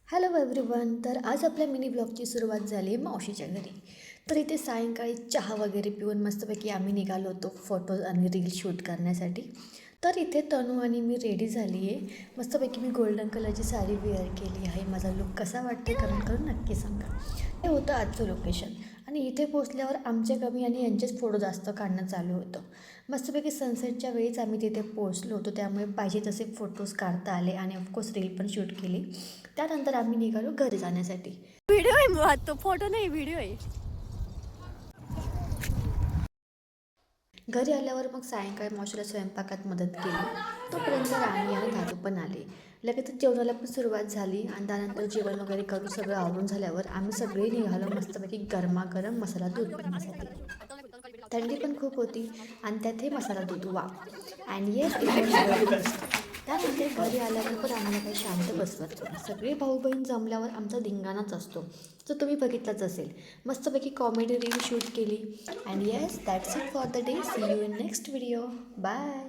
Hello everyone. तर आज आपल्या मिनी ब्लॉगची सुरुवात झाली आहे मावशीच्या घरी. तर इथे सायंकाळी चहा वगैरे पिऊन मस्तपैकी आम्ही निघालो होतो फोटोज आणि रील शूट करण्यासाठी. तर इथे तनू आणि मी रेडी झाली आहे. मस्तपैकी मी गोल्डन कलरची साडी वेअर केली आहे. माझा लुक कसा वाटते कमेंट करून नक्की सांगा. हे होतं आजचं लोकेशन. आणि इथे पोचल्यावर आमचे कमी आणि यांचेच फोटो जास्त काढणं चालू होतं. मस्तपैकी सनसेटच्या वेळीच आम्ही तिथे पोचलो होतो, त्यामुळे पाहिजे तसे फोटोज काढता आले आणि ऑफकोर्स रील पण शूट केली. त्यानंतर आम्ही निघालो घरी जाण्यासाठी. व्हिडिओ आहे, तो फोटो नाही व्हिडिओ आहे. घरी आल्यावर मग सायंकाळी मावशीला स्वयंपाकात मदत केली. तोपर्यंत राणी आणि दादू पण आले. लगेचच जेवणाला पण सुरुवात झाली आणि त्यानंतर जेवण वगैरे करून सगळं आवरून झाल्यावर आम्ही सगळे निघालो मस्तपैकी गरमागरम मसाला दूध पिण्यासाठी. थंडी पण खूप होती आणि त्यात हे मसाला दूध, वा. And yes, it was very tasty. त्यानंतर घरी आल्यावर पण आम्हाला काही शांत बसवत नाही. सगळे भाऊ बहीण जमल्यावर आमचा धिंगाणाच असतो, जो तुम्ही बघितलाच असेल. मस्तपैकी कॉमेडी रील शूट केली. And yes, that's it for the day. See you in next video. Bye.